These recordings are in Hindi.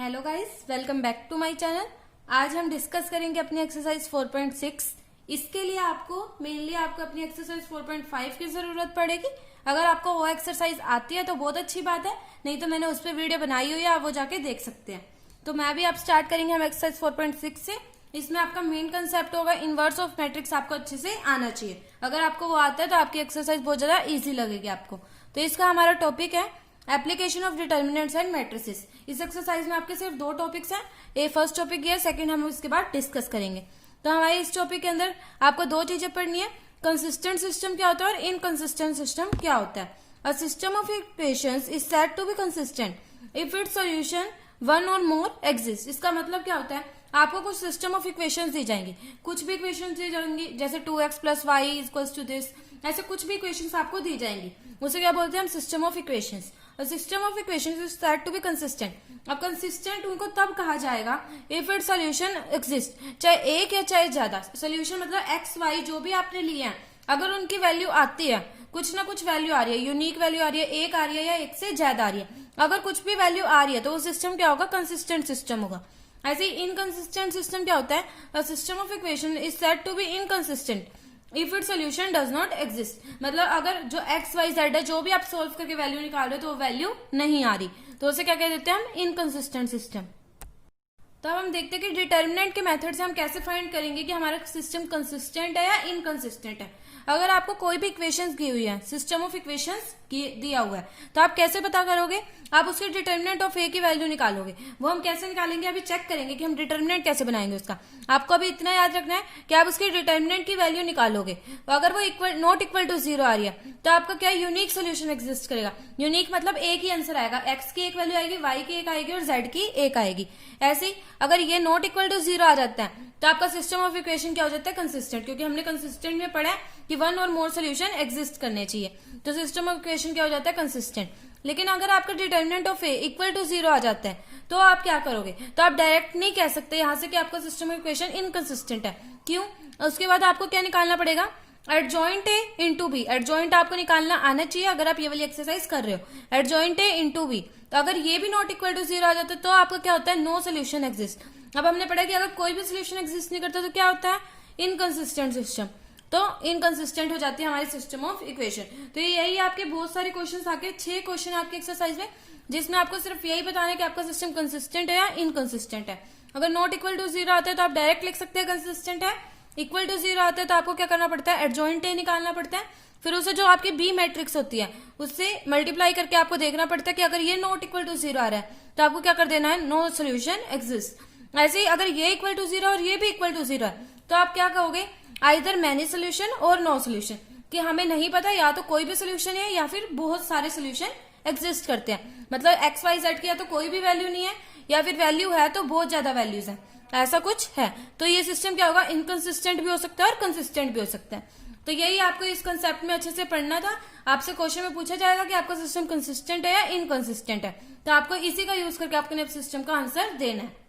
Hello guys, welcome back to my channel. आज हम डिस्कस करेंगे अपनी एक्सरसाइज 4.6। इसके लिए आपको मेनली अपनी एक्सरसाइज 4.5 की जरूरत पड़ेगी। अगर आपको वो एक्सरसाइज आती है तो बहुत अच्छी बात है, नहीं तो मैंने उस पर वीडियो बनाई हुई है, आप वो जाके देख सकते हैं। तो मैं भी आप स्टार्ट करेंगे हम एक्सरसाइज 4.6 से। इसमें आपका मेन कंसेप्ट होगा इनवर्स ऑफ मैट्रिक्स, आपको अच्छे से आना चाहिए। अगर आपको वो आता है तो आपकी एक्सरसाइज बहुत ज्यादा ईजी लगेगी आपको। तो इसका हमारा टॉपिक है application of determinants and matrices. इस एक्सरसाइज में आपके सिर्फ दो टॉपिक्स हैं, ए फर्स्ट टॉपिक है, सेकंड हम उसके बाद डिस्कस करेंगे। तो हमारे इस टॉपिक के अंदर आपको दो चीजें पढ़नी है, कंसिस्टेंट सिस्टम क्या होता है और इनकंसिस्टेंट सिस्टम क्या होता है। A system of equations is said to be consistent if its solution one or more exist. इसका मतलब क्या होता है, आपको कुछ सिस्टम ऑफ इक्वेशंस दी जाएंगी, कुछ भी इक्वेशंस दी जाएंगी, जैसे 2x + y equals to this, ऐसे कुछ भी इक्वेशंस आपको दी जाएंगी, उसे क्या बोलते हैं हम, system of equations. System of equations is said to be consistent. अब कंसिस्टेंट उनको तब कहा जाएगा इफ इट सोल्यूशन एग्जिस्ट, चाहे एक या चाहे ज्यादा। सोल्यूशन मतलब एक्स वाई जो भी आपने लिए हैं, अगर उनकी वैल्यू आती है, कुछ ना कुछ वैल्यू आ रही है, यूनिक वैल्यू आ रही है, एक आ रही है या एक से ज्यादा आ रही है, अगर कुछ भी वैल्यू आ रही है तो वो सिस्टम क्या होगा, कंसिस्टेंट सिस्टम होगा। ऐसे ही इनकंसिस्टेंट सिस्टम क्या होता है, system of equation is said to be inconsistent if it solution does not exist. मतलब अगर जो एक्स वाई जेड है, जो भी आप सोल्व करके वैल्यू निकाल रहे हो तो वो वैल्यू नहीं आ रही, तो उसे क्या कह देते हैं हम, इनकंसिस्टेंट सिस्टम। तो अब हम देखते हैं कि डिटर्मिनेंट के मेथड से हम कैसे फाइंड करेंगे कि हमारा सिस्टम कंसिस्टेंट है या इनकंसिस्टेंट है। अगर आपको कोई भी इक्वेशंस दी हुई है, सिस्टम ऑफ इक्वेशंस दिया हुआ है, तो आप कैसे पता करोगे, आप उसके डिटर्मिनेंट ऑफ ए की वैल्यू निकालोगे। वो हम कैसे निकालेंगे, अभी चेक करेंगे कि हम डिटर्मिनेंट कैसे बनाएंगे उसका। आपको अभी इतना याद रखना है कि आप उसके डिटर्मिनेंट की वैल्यू निकालोगे, तो अगर वो नॉट इक्वल टू 0 आ रही है तो आपका क्या यूनिक सोल्यूशन एग्जिस्ट करेगा। यूनिक मतलब एक ही आंसर आएगा, एक्स की एक वैल्यू आएगी, वाई की एक आएगी और जेड की एक आएगी। ऐसे ही अगर ये नॉट इक्वल टू 0 आ जाता है तो आपका सिस्टम ऑफ इक्वेशन क्या हो जाता है, कंसिस्टेंट, क्योंकि हमने कंसिस्टेंट में पढ़ा है कि one or more solution exist करने चाहिए, तो सिस्टम ऑफ इक्वेशन क्या हो जाता है, कंसिस्टेंट। लेकिन अगर आपका determinant of A equal to 0 आ जाता है तो आप क्या करोगे, तो आप डायरेक्ट नहीं कह सकते यहां से कि आपका सिस्टम ऑफ इक्वेशन इनकंसिस्टेंट है। क्यों, उसके बाद आपको क्या निकालना पड़ेगा, adjoint A into B. Adjoint आपको निकालना आना चाहिए अगर आप ये वाली एक्सरसाइज कर रहे हो, एडजॉइंट ए इंटू बी। तो अगर ये भी नॉट इक्वल टू 0 आ जाता है तो आपका क्या होता है, नो सोल्यूशन एग्जिस्ट। अब हमने पढ़ा कि अगर कोई भी सोल्यूशन एग्जिस्ट नहीं करता तो क्या होता है, इनकंसिस्टेंट सिस्टम। तो इनकंसिस्टेंट हो जाती है हमारी सिस्टम ऑफ इक्वेशन। तो यही आपके बहुत सारे क्वेश्चन आके 6 क्वेश्चन आपके एक्सरसाइज में, जिसमें आपको सिर्फ यही बताना है कि आपका सिस्टम कंसिस्टेंट है या इनकंसिस्टेंट है। अगर नॉट इक्वल टू 0 आता है तो आप डायरेक्ट लिख सकते हैं कंसिस्टेंट है। इक्वल टू 0 आता है तो आपको क्या करना पड़ता है, एडजॉइंट ए निकालना पड़ता है, फिर उसे जो आपकी बी मैट्रिक्स होती है उससे मल्टीप्लाई करके आपको देखना पड़ता है कि अगर ये नॉट इक्वल टू 0 आ रहा है तो आपको क्या कर देना है, नो सोल्यूशन एग्जिस्ट। ऐसे ही अगर ये इक्वल टू 0 और ये भी इक्वल टू 0 है तो आप क्या कहोगे, आइदर मैनी सोल्यूशन और नो सोल्यूशन, कि हमें नहीं पता या तो कोई भी सोल्यूशन है या फिर बहुत सारे सोल्यूशन एग्जिस्ट करते हैं। मतलब एक्स वाई जेड की या तो कोई भी वैल्यू नहीं है या फिर वैल्यू है तो बहुत ज्यादा वैल्यूज है, ऐसा कुछ है। तो ये सिस्टम क्या होगा, इनकंसिस्टेंट भी हो सकता है और कंसिस्टेंट भी हो सकता है। तो यही आपको इस कंसेप्ट में अच्छे से पढ़ना था। आपसे क्वेश्चन में पूछा जाएगा कि आपका सिस्टम कंसिस्टेंट है या इनकंसिस्टेंट है, तो आपको इसी का यूज करके आपको सिस्टम का आंसर देना है।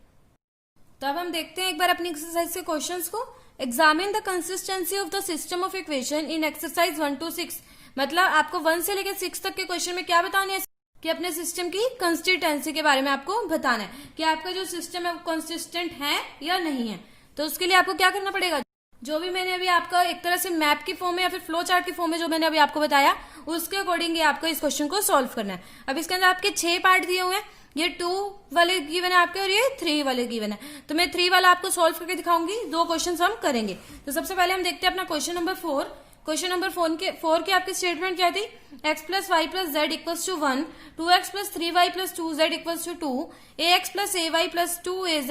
तो अब हम देखते हैं एक बार अपनी एक्सरसाइज के क्वेश्चंस को। Examine the consistency of the system of equation in exercise 1 to 6। मतलब आपको 1 से लेकर 6 तक के क्वेश्चन में क्या बताना है, कि अपने सिस्टम की कंसिस्टेंसी के बारे में आपको बताना है कि आपका जो सिस्टम है वो कंसिस्टेंट है या नहीं है। तो उसके लिए आपको क्या करना पड़ेगा, जो भी मैंने अभी आपका एक तरह से मैप की फॉर्म में या फिर फ्लो चार्ट की फॉर्म में जो मैंने अभी आपको बताया उसके अकॉर्डिंग आपको इस क्वेश्चन को सॉल्व करना है। अब इसके अंदर आपके 6 पार्ट दिए हुए हैं, ये 2 वाले गिवन है आपके और ये 3 वाले गिवन है। तो मैं 3 वाला आपको सॉल्व करके दिखाऊंगी, 2 क्वेश्चन हम करेंगे। तो सबसे पहले हम देखते हैं अपना क्वेश्चन नंबर 4। क्वेश्चन नंबर 4 की आपकी स्टेटमेंट क्या थी, x + y + z = 1, 2x + 3y + 2z = 2, ax + ay + 2az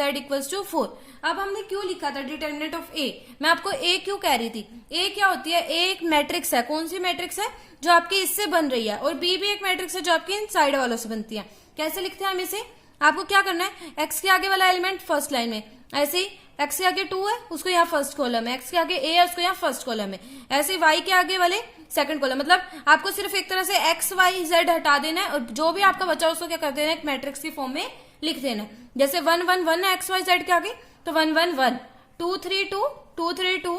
= 4। अब हमने क्यों लिखा था डिटर्मिनेंट ऑफ a, मैं आपको a क्यों कह रही थी, a क्या होती है, a एक मैट्रिक्स है। कौन सी मैट्रिक्स है, जो आपकी इससे बन रही है, और b भी एक मैट्रिक्स है जो आपकी इन साइड वालों से बनती है। कैसे लिखते हैं हम इसे, आपको क्या करना है, x के आगे वाला एलिमेंट फर्स्ट लाइन में, ऐसे ही x के आगे 2 है उसको यहाँ फर्स्ट कॉलम है, x के आगे a है उसको यहाँ फर्स्ट कॉलम है, ऐसे ही y के आगे वाले सेकंड कॉलम। मतलब आपको सिर्फ एक तरह से x y z हटा देना है और जो भी आपका बचा उसको क्या कर देना है, एक मैट्रिक्स की फॉर्म में लिख देना है। जैसे 1 1 1 है x y z के आगे तो 1 1 1, 2 3 2, 2 3 2,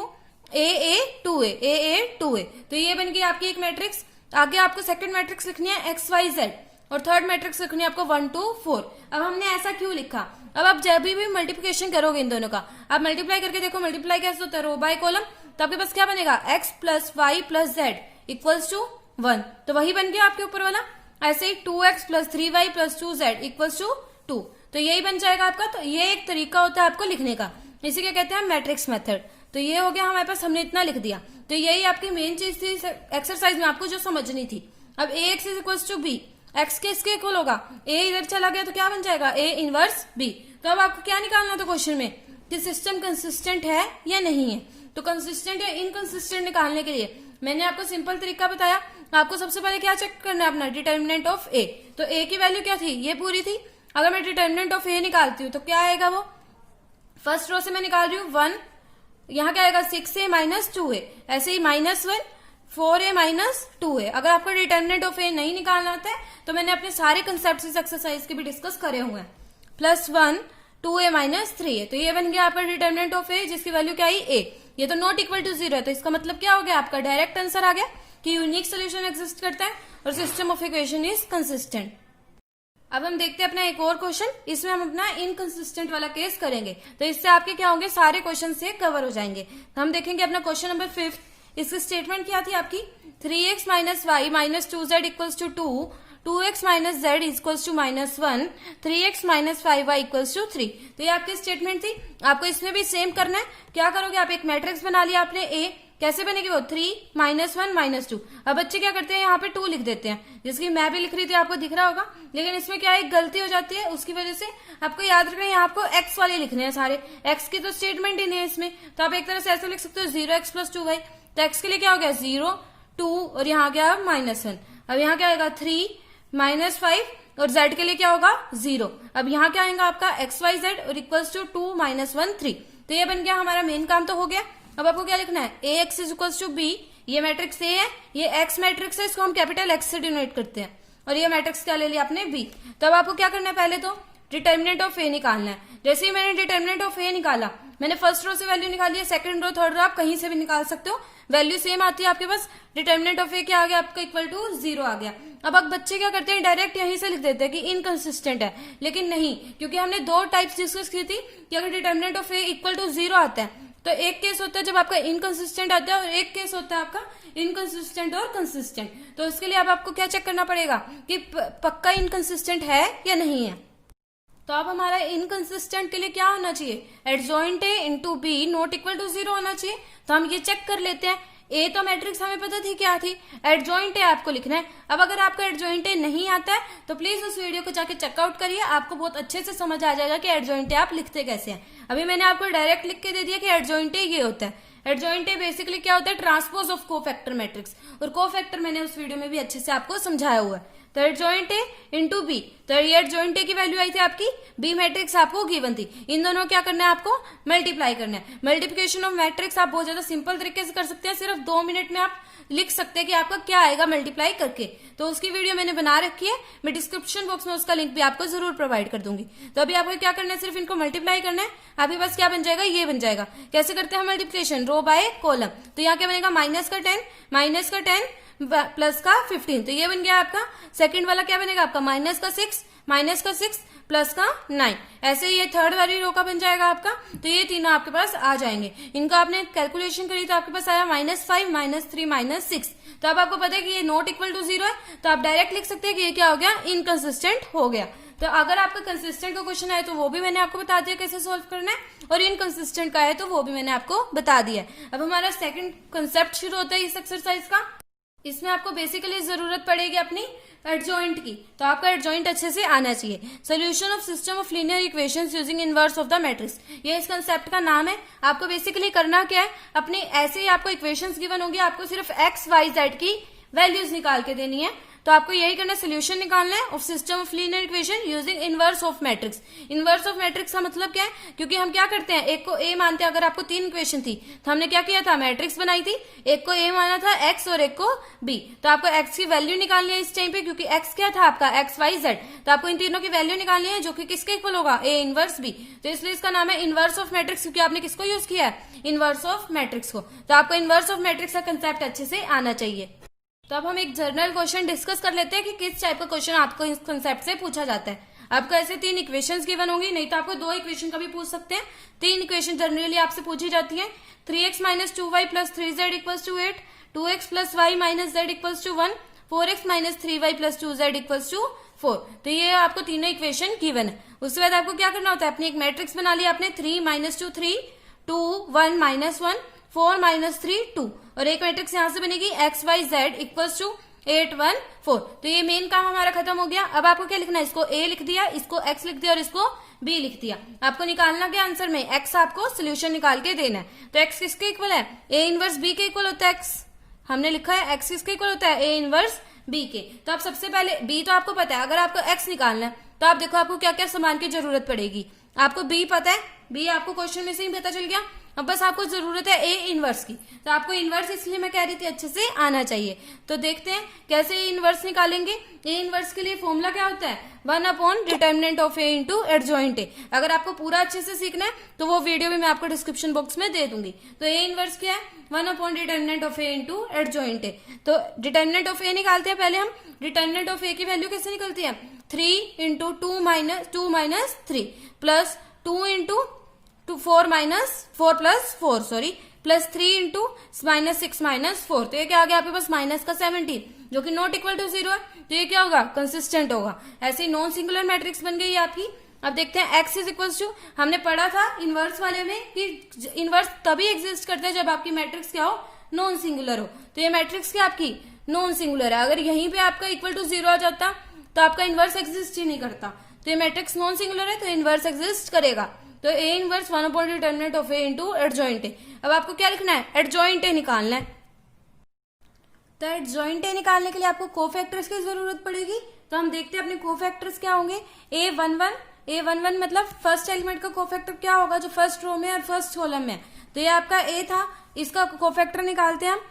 a a 2a, a a 2a। तो ये बन गई आपकी एक मैट्रिक्स। आगे आपको सेकंड मैट्रिक्स लिखनी है x y z। और थर्ड मैट्रिक्स लिखनी है आपको 1 2 4। अब हमने ऐसा क्यों लिखा, अब आप जब भी मल्टीप्लिकेशन करोगे इन दोनों का, आप मल्टीप्लाई करके देखो, मल्टीप्लाई कैसे होता है, रो बाय कॉलम, तो आपके पास क्या बनेगा, x plus Y plus Z equals to 1, तो वही बन गया आपके ऊपर वाला। ऐसे ही 2x plus 3y plus 2z equals to 2, तो यही बन जाएगा आपका। तो ये एक तरीका होता है आपको लिखने का, इसी के कहते हैं मैट्रिक्स मेथड। तो ये हो गया हमारे पास, हमने इतना लिख दिया। तो यही आपकी मेन चीज थी एक्सरसाइज में आपको जो समझनी थी। अब ax is equals to b, x के इसके इक्वल होगा, a इधर चला गया तो क्या बन जाएगा, a इनवर्स b। तो अब आपको क्या निकालना था क्वेश्चन में, कि सिस्टम कंसिस्टेंट है या नहीं है। तो कंसिस्टेंट या इनकंसिस्टेंट निकालने के लिए मैंने आपको सिंपल तरीका बताया। आपको सबसे पहले क्या चेक करना है, अपना डिटर्मिनेंट ऑफ a। तो a की वैल्यू क्या थी, ये पूरी थी। अगर मैं डिटर्मिनेंट ऑफ a निकालती हूँ तो क्या आएगा, वो फर्स्ट रो से मैं निकाल रही हूँ 1, यहाँ क्या आएगा 6a माइनस 2a, ऐसे ही -1 4a माइनस 2a। अगर आपको डिटर्मिनेंट ऑफ a नहीं निकालना होता है तो मैंने अपने सारे कंसेप्ट इस एक्सरसाइज के भी डिस्कस करे हुए हैं। +1 2a माइनस 3a, तो ये बन गया आपका डिटर्मिनेंट ऑफ a, जिसकी वैल्यू क्या आई a। ये तो नॉट इक्वल टू 0 है, तो इसका मतलब क्या हो गया, आपका डायरेक्ट आंसर आ गया कि यूनिक सोल्यूशन एग्जिस्ट करता है और system of equation is consistent. अब हम देखते हैं अपना एक और क्वेश्चन, इसमें हम अपना इनकंसिस्टेंट वाला केस करेंगे। तो इससे आपके क्या होंगे, सारे क्वेश्चन से कवर हो जाएंगे। तो हम देखेंगे अपना क्वेश्चन नंबर 5। इसकी स्टेटमेंट क्या थी आपकी, 3x minus Y minus 2z equals to 2, 2x minus Z equals to -1, 3x minus 5y equals to 3। तो ये आपकी स्टेटमेंट थी। आपको इसमें भी सेम करना है। क्या करोगे, आप एक मैट्रिक्स बना लिया आपने a, कैसे बनेगी वो 3 -1 -2। अब बच्चे क्या करते हैं, यहाँ पे 2 लिख देते हैं, जिसकी मैं भी लिख रही थी, आपको दिख रहा होगा। लेकिन इसमें क्या एक गलती हो जाती है, उसकी वजह से आपको याद रखना है, यहाँ आपको x वाले लिखने हैं सारे, x की तो स्टेटमेंट ही नहीं है इसमें। तो आप एक तरह से ऐसे लिख सकते हो 0x + 2y। तो x के लिए क्या हो गया 0 2 और यहाँ गया -1। अब यहाँ क्या आएगा 3 -5 और z के लिए क्या होगा 0। अब यहाँ क्या आएगा आपका XYZ और इक्वल्स टू 2 -1 3। तो ये बन गया हमारा मेन काम तो हो गया। अब आपको क्या लिखना है, ax is equals to b, ये मैट्रिक्स a है, ये x मैट्रिक्स है, इसको हम कैपिटल X से डिनोट करते हैं, और ये मैट्रिक्स क्या ले लिया आपने b। तो अब आपको क्या करना है, पहले तो डिटर्मिनेंट ऑफ a निकालना है। जैसे ही मैंने डिटर्मिनेंट ऑफ a निकाला, मैंने फर्स्ट रो से वैल्यू निकाली है, सेकंड रो थर्ड रो आप कहीं से भी निकाल सकते हो, वैल्यू सेम आती है आपके पास। डिटर्मिनेंट ऑफ a क्या आ गया आपका, इक्वल टू 0 आ गया। अब बच्चे क्या करते हैं, डायरेक्ट यहीं से लिख देते हैं कि इनकंसिस्टेंट है, लेकिन नहीं, क्योंकि हमने दो टाइप्स डिस्कस की थी कि अगर determinant of a equal to 0 आता है तो एक केस होता है जब आपका इनकंसिस्टेंट आता है, और एक केस होता है आपका इनकंसिस्टेंट और कंसिस्टेंट। तो इसके लिए अब आपको क्या चेक करना पड़ेगा कि पक्का इनकंसिस्टेंट है या नहीं है। तो अब हमारा इनकंसिस्टेंट के लिए क्या होना चाहिए, adjoint a into B not equal to 0 होना चाहिए। तो हम ये चेक कर लेते हैं। ए तो मैट्रिक्स हमें पता थी क्या थी, एडजॉइंट ए आपको लिखना है। अब अगर आपको एडजॉइंट ए नहीं आता है तो प्लीज उस वीडियो को जाके चेकआउट करिए, आपको बहुत अच्छे से समझ आ जाएगा कि एडजॉइंट ए आप लिखते कैसे हैं। अभी मैंने आपको डायरेक्ट लिख के दे दिया कि एडजॉइंट ए ये होता है। एडजॉइंट ए बेसिकली क्या होता है, ट्रांसपोज ऑफ कोफैक्टर मैट्रिक्स, और कोफैक्टर मैंने उस वीडियो में भी अच्छे से आपको समझाया हुआ है। तो एडजॉइंट ए इंटू बी, तो ये एडजॉइंट ए की वैल्यू आई थी आपकी, बी मैट्रिक्स आपको गिवन थी। इन दोनों क्या करना है, आपको मल्टीप्लाई करना है। मल्टीप्लिकेशन ऑफ मैट्रिक्स आप बहुत ज्यादा सिंपल तरीके से कर सकते हैं, सिर्फ 2 मिनट में आप लिख सकते हैं कि आपका क्या आएगा मल्टीप्लाई करके। तो उसकी वीडियो मैंने बना रखी है, मैं डिस्क्रिप्शन बॉक्स में उसका लिंक भी आपको जरूर प्रोवाइड कर दूंगी। तो अभी आपको क्या करना है, सिर्फ इनको मल्टीप्लाई करना है। आपके पास क्या बन जाएगा, ये बन जाएगा। कैसे करते हैं मल्टीप्लिकेशन, रो बाय कॉलम। तो यहाँ क्या बनेगा, माइनस का 10 प्लस का 15, तो ये बन गया आपका। सेकंड वाला क्या बनेगा आपका, माइनस का 6 प्लस का 9। ऐसे ये थर्ड वाली रो का बन जाएगा आपका। तो ये तीनों आपके पास आ जाएंगे। इनका आपने कैलकुलेशन करी तो आपके पास आया -5 -3 -6। तो अब आपको पता है कि ये नॉट इक्वल टू 0 है, तो आप डायरेक्ट लिख सकते हैं कि ये क्या हो गया, इनकंसिस्टेंट हो गया। तो अगर आपका कंसिस्टेंट का क्वेश्चन आए तो वो भी मैंने आपको बता दिया कैसे सोल्व करना है, और इनकंसिस्टेंट का है तो वो भी मैंने आपको बता दिया है। अब हमारा सेकंड कंसेप्ट शुरू होता है इस एक्सरसाइज का। इसमें आपको बेसिकली जरूरत पड़ेगी अपनी एडजॉइंट की, तो आपका एडजॉइंट अच्छे से आना चाहिए। Solution of system of linear equations using inverse of the matrix, ये इस कंसेप्ट का नाम है। आपको बेसिकली करना क्या है, अपनी ऐसे ही आपको इक्वेशंस गिवन होंगी, आपको सिर्फ x y z की वैल्यूज निकाल के देनी है। तो आपको यही करना है, सोल्यूशन निकालना है of system of linear equation using inverse of matrix. Inverse of matrix का मतलब क्या है, क्योंकि हम क्या करते हैं, एक को a मानते हैं। अगर आपको 3 इक्वेशन थी तो हमने क्या किया था, मैट्रिक्स बनाई थी, एक को a माना था x और एक को b। तो आपको x की वैल्यू निकालनी है इस टाइम पे, क्योंकि x क्या था आपका x y z। तो आपको इन तीनों की वैल्यू निकालनी है जो कि किसके इक्वल होगा, a इनवर्स b। तो इसलिए इसका नाम है इनवर्स ऑफ मैट्रिक्स, क्योंकि आपने किसको यूज किया है, इनवर्स ऑफ मैट्रिक्स को। तो आपको इनवर्स ऑफ मैट्रिक्स का कंसेप्ट अच्छे से आना चाहिए। तो अब हम एक जनरल क्वेश्चन डिस्कस कर लेते हैं कि किस टाइप का क्वेश्चन आपको इस कंसेप्ट से पूछा जाता है। आपको ऐसे 3 इक्वेशंस गिवन होंगी, नहीं तो आपको 2 इक्वेशन का भी पूछ सकते हैं। 3 इक्वेशन जनरली आपसे पूछी जाती है। 3x minus 2y plus 3z equals to 8, 2x plus y minus z equals to 1, 4x minus 3y plus 2z equals to 4। तो ये आपको तीनों इक्वेशन गिवन है। उसके बाद आपको क्या करना होता है, अपनी एक मैट्रिक्स बना लिया आपने, 3 माइनस 2 3, 2 1 माइनस 1, 4 माइनस 3 2, और एक मैट्रिक्स यहां से बनेगी x y z equals to 8 1 4। तो ये मेन काम हमारा खत्म हो गया। अब आपको क्या लिखना है, इसको a लिख दिया, इसको x लिख दिया और इसको b लिख दिया। आपको निकालना क्या आंसर में, x आपको सोल्यूशन निकाल के देना है। तो x किसके इक्वल है, a इनवर्स b के इक्वल होता है। x हमने लिखा है x किसके इक्वल होता है, a इनवर्स b के। तो आप सबसे पहले b तो आपको पता है, अगर आपको x निकालना है तो आप देखो आपको क्या क्या सामान की जरूरत पड़ेगी। आपको b पता है, b आपको क्वेश्चन में से ही पता चल गया। अब बस आपको जरूरत है ए इनवर्स की। तो आपको इनवर्स इसलिए मैं कह रही थी अच्छे से आना चाहिए। तो देखते हैं कैसे ए इनवर्स निकालेंगे। ए इनवर्स के लिए फॉर्मूला क्या होता है, 1 upon determinant of A into adjoint ए। अगर आपको पूरा अच्छे से सीखना है तो वो वीडियो भी मैं आपको डिस्क्रिप्शन बॉक्स में दे दूंगी। तो ए इनवर्स क्या है, 1 upon determinant of A into adjoint ए। तो डिटर्मिनेंट ऑफ ए निकालते हैं पहले हम। डिटर्मिनेंट ऑफ ए की वैल्यू कैसे निकलती है, 3 into 2 minus 3 plus 2 into 4 minus 4 plus 4 sorry plus 3 into minus 6 minus 4। तो ये क्या आ गया आपके पास, माइनस का 17, जो कि नॉट इक्वल टू 0 है। तो ये क्या होगा, कंसिस्टेंट होगा। ऐसे ही नॉन सिंगुलर मैट्रिक्स बन गई आपकी। अब देखते हैं x इज इक्वल टू, हमने पढ़ा था इनवर्स वाले में कि इनवर्स तभी एग्जिस्ट करता है जब आपकी मैट्रिक्स क्या हो, नॉन सिंगुलर हो। तो ये मैट्रिक्स क्या आपकी नॉन सिंगुलर है। अगर यहीं पे आपका इक्वल टू 0 आ जाता तो आपका इनवर्स एग्जिस्ट ही नहीं करता। तो ये मैट्रिक्स नॉन सिंगुलर है तो इनवर्स एग्जिस्ट करेगा। तो A inverse 1 upon determinant of A into adjoint ए। अब आपको क्या लिखना है, एडजॉइंट ए निकालना है। तो एडजॉइंट ए निकालने के लिए आपको कोफैक्टर्स की जरूरत पड़ेगी। तो हम देखते हैं अपने कोफैक्टर्स क्या होंगे। a11 मतलब फर्स्ट एलिमेंट का कोफैक्टर क्या होगा, जो फर्स्ट रो में और फर्स्ट कॉलम में। तो ये आपका a था, इसका कोफैक्टर निकालते हैं हम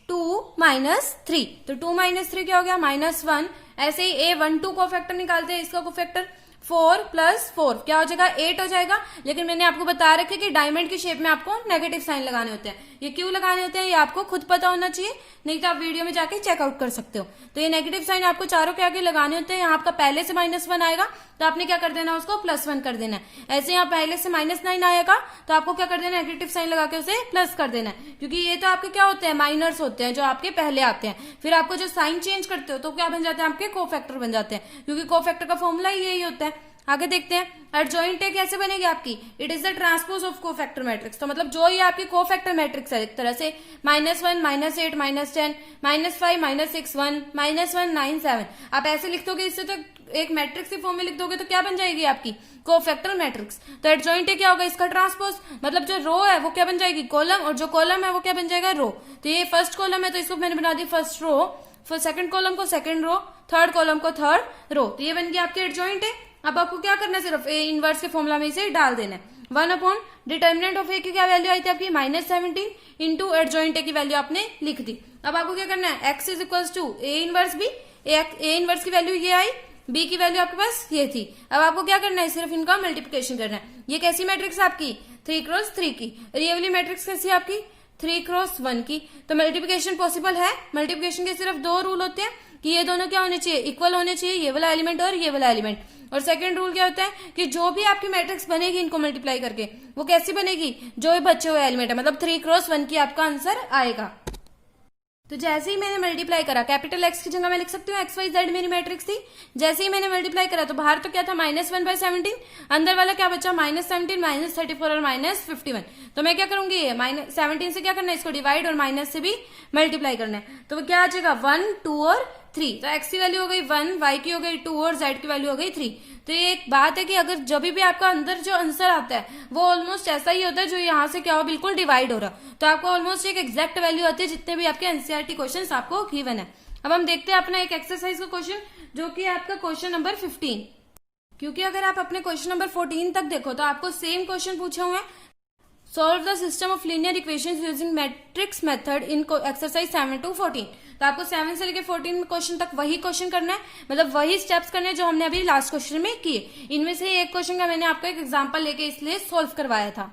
2 माइनस 3। तो 2 माइनस 3 क्या हो गया, -1। ऐसे ही a12 कोफैक्टर निकालते हैं, इसका कोफैक्टर 4 प्लस 4 क्या हो जाएगा, 8 हो जाएगा। लेकिन मैंने आपको बता रखा है कि डायमंड की शेप में आपको नेगेटिव साइन लगाने होते हैं। ये क्यों लगाने होते हैं ये आपको खुद पता होना चाहिए, नहीं तो आप वीडियो में जाके चेकआउट कर सकते हो। तो ये नेगेटिव साइन आपको चारों के आगे लगाने होते हैं। यहाँ आपका पहले से -1 आएगा तो आपने क्या कर देना, उसको +1 कर देना है। ऐसे यहाँ पहले से -9 आएगा तो आपको क्या कर देना, नेगेटिव साइन लगा के उसे प्लस कर देना है। क्योंकि ये तो आपके क्या होते हैं, माइनर्स होते हैं जो आपके पहले आते हैं। फिर आपको जो साइन चेंज करते हो तो क्या बन जाते हैं, आपके कोफैक्टर बन जाते हैं, क्योंकि कोफैक्टर का फॉर्मूला ही यही होता है। आगे देखते हैं एडजॉइंट ए कैसे बनेगी आपकी, it is the transpose of cofactor matrix. तो मतलब जो ये आपकी कोफैक्टर मैट्रिक्स है एक तरह से -1 -8 -10 -5 -6 1 -1 9 7। आप ऐसे लिख दोगे, इससे तो एक मैट्रिक्स के फॉर्म में लिख दोगे तो क्या बन जाएगी आपकी कोफैक्टर मैट्रिक्स। तो एडजॉइंट ए क्या होगा, इसका ट्रांसपोज, मतलब जो रो है वो क्या बन जाएगी, कॉलम, और जो कॉलम है वो क्या बन जाएगा, रो। तो ये फर्स्ट कॉलम है तो इसको मैंने बना दी फर्स्ट रो, फिर सेकंड कॉलम को सेकंड रो, थर्ड कॉलम को थर्ड रो। तो ये बन गया आपके एडजॉइंट है। अब आपको क्या करना है, सिर्फ ए इनवर्स के फॉर्मूला में इसे डाल देना है। 1 अपॉन डिटर्मिनेंट ऑफ ए की क्या वैल्यू आई थी आपकी, -17 इंटू एडजॉइंट ए की वैल्यू आपने लिख दी। अब आपको क्या करना है, x is equal to A inverse B. A inverse की वैल्यू ये आई, बी की वैल्यू आपके पास ये थी। अब आपको क्या करना है, सिर्फ इनका मल्टीप्लिकेशन करना है। ये कैसी मैट्रिक्स आपकी 3x3 की, और ये वाली मैट्रिक्स कैसी आपकी 3x1 की। तो मल्टीप्लिकेशन पॉसिबल है। मल्टीप्लिकेशन के सिर्फ 2 रूल होते हैं कि ये दोनों क्या होने चाहिए, इक्वल होने चाहिए, ये वाला एलिमेंट और ये वाला एलिमेंट। और सेकंड रूल क्या होता है कि जो भी आपकी मैट्रिक्स बनेगी इनको मल्टीप्लाई करके, वो कैसी बनेगी, जो भी बचे हुए एलिमेंट है, मतलब 3x1 की आपका आंसर आएगा। तो जैसे ही मैंने मल्टीप्लाई करा, कैपिटल एक्स की जगह मैं लिख सकती हूँ XYZ मेरी मैट्रिक्स थी। जैसे ही मैंने मल्टीप्लाई करा तो बाहर तो क्या था -1/17, अंदर वाला क्या बचा -17 -34 और -51। तो मैं क्या करूंगी, -17 से क्या करना है, इसको डिवाइड और माइनस से भी मल्टीप्लाई करना है। तो वो क्या आ जाएगा 1 2 और 3। तो x की वैल्यू हो गई 1, y की हो गई 2 और z की वैल्यू हो गई 3। तो ये एक बात है कि अगर जब भी आपका अंदर जो आंसर आता है वो ऑलमोस्ट ऐसा ही होता है जो यहाँ से क्या हो, बिल्कुल डिवाइड हो रहा, तो आपको ऑलमोस्ट एक एग्जैक्ट वैल्यू आती है जितने भी आपके एनसीईआरटी क्वेश्चन आपको गिवन है। अब हम देखते हैं अपना एक एक्सरसाइज का क्वेश्चन, जो कि आपका क्वेश्चन नंबर 15। क्योंकि अगर आप अपने क्वेश्चन नंबर 14 तक देखो तो आपको सेम क्वेश्चन पूछे हुए हैं। Solve the system of linear equations using matrix method in exercise 7 to 14। तो आपको 7 से लेकर 14 क्वेश्चन तक वही क्वेश्चन करना है, मतलब वही स्टेप्स करने हैं जो हमने अभी लास्ट क्वेश्चन में किए। इनमें से एक क्वेश्चन का मैंने आपको एक एग्जांपल लेके इसलिए सॉल्व करवाया था।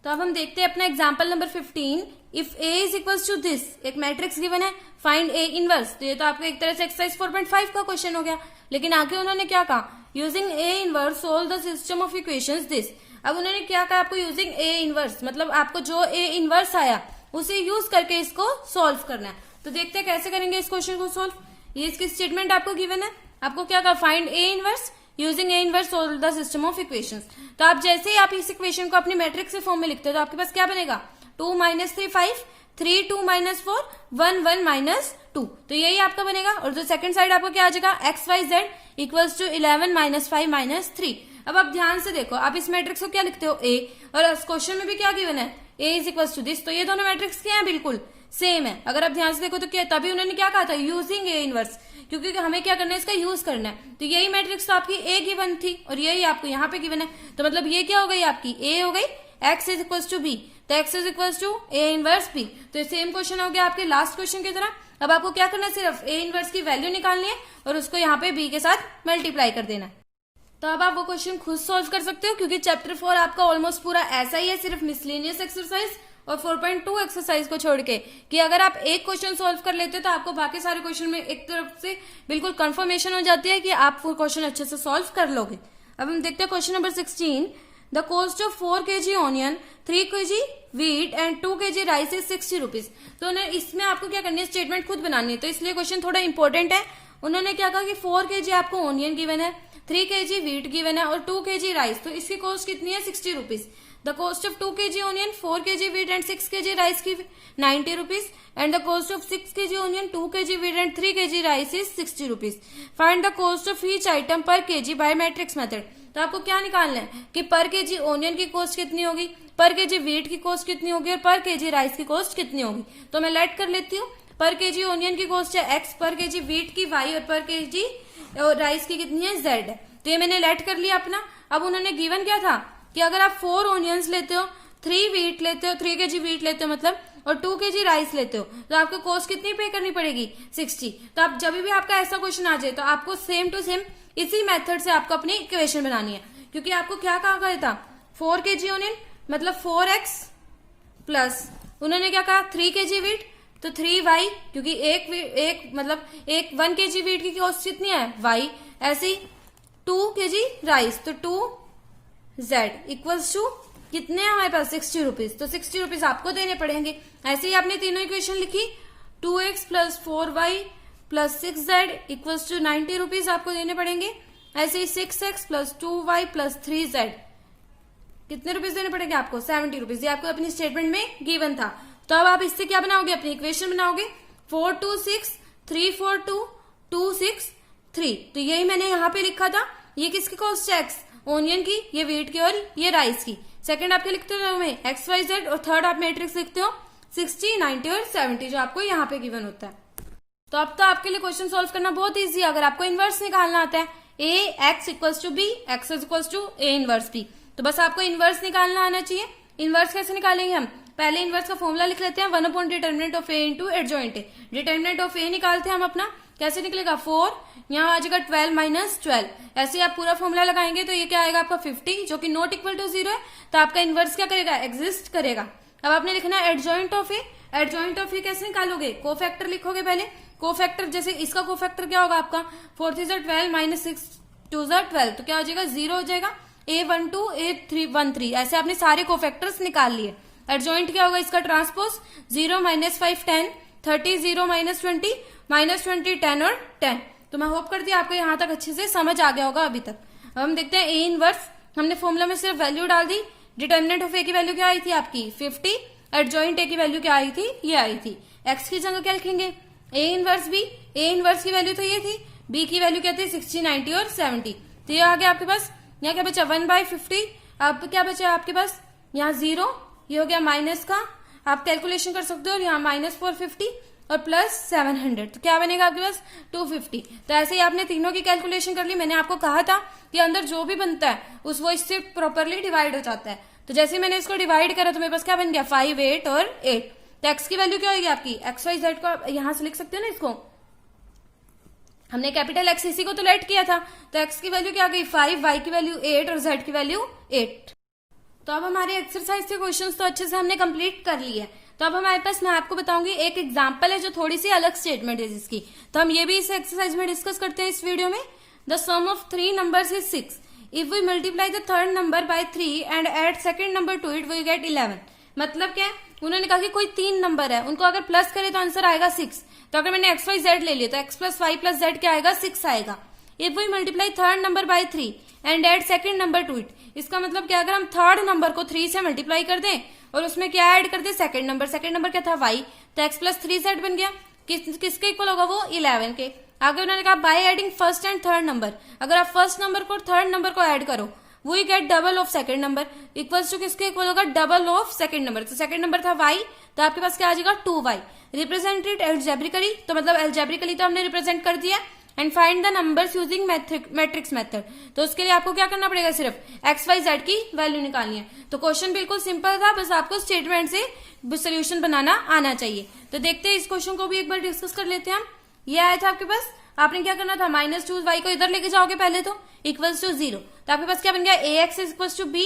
तो अब हम देखते हैं अपना example number 15 if A is equals to this, एक मैट्रिक्स गिवन है, फाइंड ए इनवर्स। तो ये तो आपको एक तरह से एक्सरसाइज 4.5 का क्वेश्चन हो गया। लेकिन आगे उन्होंने क्या कहा, using A inverse solve the system of equations this. अब उन्होंने क्या कहा आपको, यूजिंग ए इनवर्स, मतलब आपको जो ए इनवर्स आया उसे यूज करके इसको सॉल्व करना है। तो देखते हैं कैसे करेंगे इस क्वेश्चन को सॉल्व। ये इसकी स्टेटमेंट आपको गिवन है, आपको क्या कहा, find A inverse using A inverse solve the system of equations. तो आप जैसे ही आप इस इक्वेशन को अपनी मैट्रिक्स के फॉर्म में लिखते हो तो आपके पास क्या बनेगा, 2 - 3 5, 3 2 - 4 1 1 -2। तो यही आपका बनेगा। और जो सेकंड साइड आपको क्या आ जाएगा, X Y Z equals to 11 - 5 - 3। अब आप ध्यान से देखो, आप इस मैट्रिक्स को क्या लिखते हो, ए, और इस क्वेश्चन में भी क्या गिवन है, ए इज इक्वल्स टू दिस। तो ये दोनों मैट्रिक्स क्या है, बिल्कुल सेम है। अगर आप ध्यान से देखो तो क्या, तभी उन्होंने क्या कहा था, यूजिंग ए इनवर्स, क्योंकि हमें क्या करना है, इसका यूज करना है। तो यही मैट्रिक्स तो आपकी ए गिवन थी और यही आपको यहाँ पे गिवन है। तो मतलब ये क्या हो गई, आपकी ए हो गई, X is equals to B, तो X is equals to A inverse B. तो सेम क्वेश्चन हो गया आपके लास्ट क्वेश्चन की तरह। अब आपको क्या करना है, सिर्फ ए इनवर्स की वैल्यू निकालनी है और उसको यहाँ पे बी के साथ मल्टीप्लाई कर देना है। तो अब आप वो क्वेश्चन खुद सॉल्व कर सकते हो, क्योंकि चैप्टर 4 आपका ऑलमोस्ट पूरा ऐसा ही है, सिर्फ मिसलेनियस एक्सरसाइज और 4.2 एक्सरसाइज को छोड़ के, कि अगर आप एक क्वेश्चन सॉल्व कर लेते हो तो आपको बाकी सारे क्वेश्चन में एक तरफ से बिल्कुल कंफर्मेशन हो जाती है कि आप वो क्वेश्चन अच्छे से सॉल्व कर लोगे। अब हम देखते हैं question number 16। The cost of 4 kg onion, 3 kg wheat and 2 kg rice is 60 rupees. तो इसमें आपको क्या करनी है, स्टेटमेंट खुद बनानी है। तो इसलिए क्वेश्चन थोड़ा इंपॉर्टेंट है। उन्होंने क्या कहा कि 4 kg आपको ऑनियन गिवन है, 3 kg वीट गिवन है और 2 kg राइस। तो इसकी कॉस्ट कितनी है, 60 rupees. The cost of 2 kg onion, 4 kg wheat and 6 kg rice की 90 rupees and the cost of 6 kg onion, 2 kg wheat and 3 kg rice is 60 rupees. Find the cost of each item पर kg बाय मैट्रिक्स मेथड। तो आपको क्या निकालना है कि पर kg ऑनियन की कॉस्ट कितनी होगी, पर kg वीट की कॉस्ट कितनी होगी और पर kg राइस की कॉस्ट कितनी होगी। तो मैं लेट कर लेती हूँ। पर kg ऑनियन की कॉस्ट है x, पर kg वीट की y और पर kg राइस की कितनी है, z है। तो ये मैंने लेट कर लिया अपना। अब उन्होंने गिवन क्या था कि अगर आप 4 ऑनियंस लेते हो, 3 वीट लेते हो, 3 kg वीट लेते हो मतलब, और 2 kg राइस लेते हो, तो आपको कॉस्ट कितनी पे करनी पड़ेगी, 60। तो आप जब भी आपका ऐसा क्वेश्चन आ जाए तो आपको सेम टू सेम इसी मेथड से आपको अपनी इक्वेशन बनानी है। क्योंकि आपको क्या कहा गया था, 4 kg ऑनियन मतलब 4x प्लस उन्होंने क्या कहा 3 kg वीट, तो 3y, क्योंकि एक मतलब 1 kg वीट की कॉस्ट कितनी है, y। ऐसे ही 2 kg राइस, तो 2z इक्वल्स टू कितने हैं हमारे पास, 60 रुपीज। तो 60 रुपीज आपको देने पड़ेंगे। ऐसे ही आपने तीनों इक्वेशन लिखी, 2x plus 4y plus 6z equals to 90 rupees आपको देने पड़ेंगे। ऐसे ही 6x plus 2y plus 3z कितने रुपीज देने पड़ेंगे आपको, 70 रुपीज। ये आपको अपनी स्टेटमेंट में गिवन था। तो अब आप इससे क्या बनाओगे, अपनी इक्वेशन बनाओगे, 4 2 6 3 4 2 2 6 3। तो यही मैंने यहाँ पे लिखा था। ये किसकी कॉस्ट है, एक्स ऑनियन की, ये वीट की और ये राइस की। सेकंड आपके लिखते हो में एक्स वाई जेड और थर्ड आप मैट्रिक्स लिखते हो 60 90 और 70 जो आपको यहाँ पे गिवन होता है। तो अब तो आपके लिए क्वेश्चन सॉल्व करना बहुत इजी है। अगर आपको इनवर्स निकालना आता है, A X equals to B, X is equals to A inverse B, तो बस आपको इनवर्स निकालना आना चाहिए। इनवर्स कैसे निकालेंगे हम, पहले इनवर्स का फॉर्मूला लिख लेते हैं, 1 determinant of A into adjoint A. Determinant of A निकालते हैं हम अपना, कैसे निकलेगा 4, यहाँ आ जाएगा 12 माइनस 12। ऐसे आप पूरा फॉर्मूला लगाएंगे तो ये क्या आएगा आपका 50, जो कि नॉट इक्वल टू 0 है। तो आपका इनवर्स क्या करेगा, एग्जिस्ट करेगा। अब आपने लिखना है adjoint of A. Adjoint of A कैसे निकालोगे, कोफैक्टर लिखोगे पहले। कोफैक्टर जैसे इसका कोफैक्टर क्या होगा आपका, 4 3 12 माइनस 6 2 12, तो क्या हो जाएगा 0 हो जाएगा। A12 A13 ऐसे आपने सारे कोफैक्टर्स निकाल लिए। एडजॉइंट क्या होगा इसका ट्रांसपोज, 0 माइनस 5 10 30 0 माइनस 20 माइनस 20 10 और 10। तो मैं होप करती हूँ आपको यहाँ तक अच्छे से समझ आ गया होगा अभी तक। अब हम देखते हैं ए इनवर्स। हमने फॉर्मूला में सिर्फ वैल्यू डाल दी। डिटर्मिनेंट ऑफ ए की वैल्यू क्या आई थी आपकी 50, एडजॉइंट ए की वैल्यू क्या आई थी, ये आई थी। एक्स की जगह क्या लिखेंगे, A inverse B. A inverse की वैल्यू तो ये थी, बी की वैल्यू क्या थी 60 90 और 70। तो ये आ गया आपके पास, यहाँ क्या बचा 1/50। अब क्या बचा आपके पास, यहाँ 0, ये हो गया माइनस का, आप कैलकुलेशन कर सकते हो, यहाँ माइनस 450 और प्लस 700, तो क्या बनेगा आपके पास 250। तो ऐसे ही आपने तीनों की कैलकुलेशन कर ली। मैंने आपको कहा था कि अंदर जो भी बनता है उस वो इससे प्रॉपरली डिवाइड हो जाता है। तो जैसे मैंने इसको डिवाइड करा तो मेरे पास क्या बन गया 5 8 और 8। तो एक्स की वैल्यू क्या होगी आपकी, एक्स वाई जेड को यहां से लिख सकते हो ना, इसको हमने कैपिटल एक्स इसी को तो लेट किया था। तो एक्स की वैल्यू क्या आ गई 5, वाई की वैल्यू 8 और जेड की वैल्यू 8। तो अब हमारे एक्सरसाइज के क्वेश्चंस तो अच्छे से हमने कंप्लीट कर लिए। तो अब हमारे पास, मैं आपको बताऊंगी एक एग्जाम्पल है जो थोड़ी सी अलग स्टेटमेंट है जिसकी, तो हम ये भी इस एक्सरसाइज में डिस्कस करते हैं इस वीडियो में। The sum of 3 numbers is 6। If we multiply the third number by 3 and add second number to it we get 11। मतलब क्या है, उन्होंने कहा कि कोई 3 नंबर है, उनको अगर प्लस करे तो आंसर आएगा 6। तो अगर मैंने एक्स वाई जेड ले लिया तो X plus Y plus Z क्या आएगा, 6 आएगा। If we multiply third number by 3 and add second number to it, इसका मतलब क्या, अगर हम थर्ड नंबर को 3 से मल्टीप्लाई कर दें और उसमें क्या ऐड कर दे, सेकंड नंबर क्या था, वाई, तो एक्स प्लस 3z बन गया। किसके इक्वल होगा वो, 11 के। आगे उन्होंने कहा by adding first and third number, अगर आप फर्स्ट नंबर को थर्ड नंबर को ऐड करो we get double of second number, equals to किसके इक्वल होगा, डबल ऑफ सेकंड नंबर। तो सेकंड नंबर था y, तो आपके पास क्या आ जाएगा, 2y। रिप्रेजेंट इट एल्जेब्रिकली, तो मतलब एल्जेब्रिकली तो हमने रिप्रेजेंट कर दिया। And find the numbers using matrix method, तो उसके लिए आपको क्या करना पड़ेगा, सिर्फ एक्स वाई जेड की वैल्यू निकालनी है। तो क्वेश्चन बिल्कुल सिंपल था, बस आपको स्टेटमेंट से सोल्यूशन बनाना आना चाहिए। तो देखते हैं इस क्वेश्चन को भी एक बार डिस्कस कर लेते हैं हम। ये आया था आपके पास, आपने क्या करना था, -2y को इधर लेके जाओगे पहले तो इक्वल्स टू 0, तो आपके पास क्या बन गया, ax is equals to b।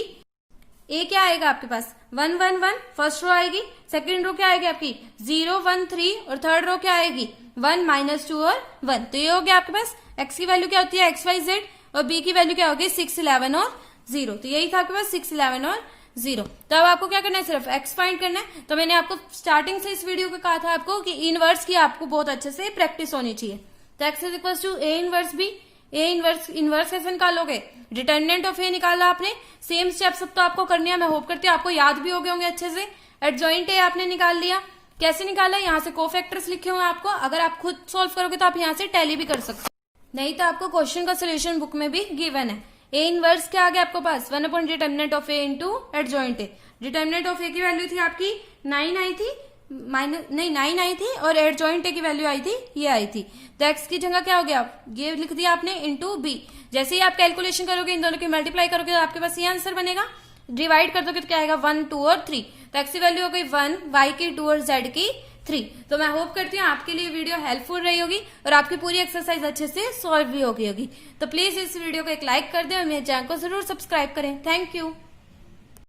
A क्या आएगा आपके पास, 1 1 1 फर्स्ट रो आएगी, सेकंड रो क्या आएगी आपकी 0 1 3 और थर्ड रो क्या आएगी 1 -2 और 1। तो ये हो गया आपके पास x की वैल्यू क्या होती है एक्स वाई जेड, और b की वैल्यू क्या होगी 6 11 और 0। तो यही था आपके पास 6 11 और 0। तो अब आपको क्या करना है, सिर्फ x फाइंड करना है। तो मैंने आपको स्टार्टिंग से इस वीडियो को कहा था आपको कि इनवर्स की आपको बहुत अच्छे से प्रैक्टिस होनी चाहिए। तो x is equal to A inverse B. A inverse कैसे निकालोगे, डिटर्मिनेंट ऑफ ए निकाला आपने, सेम स्टेप सब तो आपको करनी है, मैं होप करती हूँ आपको याद भी हो गए होंगे अच्छे से। एडजॉइंट ए आपने निकाल लिया, कैसे निकाला, यहाँ से कोफैक्टर्स लिखे हुए हैं आपको, अगर आप खुद सॉल्व करोगे तो आप यहाँ से टैली भी कर सकते हो, नहीं तो आपको क्वेश्चन का सोल्यूशन बुक में भी गिवन है। ए इनवर्स क्या आ गया आपको पास, 1 upon determinant of A into adjoint A. Determinant of A की वैल्यू थी आपकी 9 आई थी, 9 आई थी, और एडजॉइंट ए की वैल्यू आई थी, ये आई थी। तो एक्स की जगह क्या हो गया, ये लिख दिया आपने इंटू बी। जैसे ही आप कैलकुलेशन करोगे, इन दोनों की मल्टीप्लाई करोगे तो आपके पास ये आंसर बनेगा। डिवाइड कर दोगे तो क्या आएगा 1 2 और 3। तो एक्स की वैल्यू हो गई 1, वाई की 2 और जेड की 3। तो मैं होप करती हूँ आपके लिए वीडियो हेल्पफुल रही होगी और आपकी पूरी एक्सरसाइज अच्छे से सॉल्व भी होगी। तो प्लीज इस वीडियो को एक लाइक कर दें और मेरे चैनल को जरूर सब्सक्राइब करें। Thank you.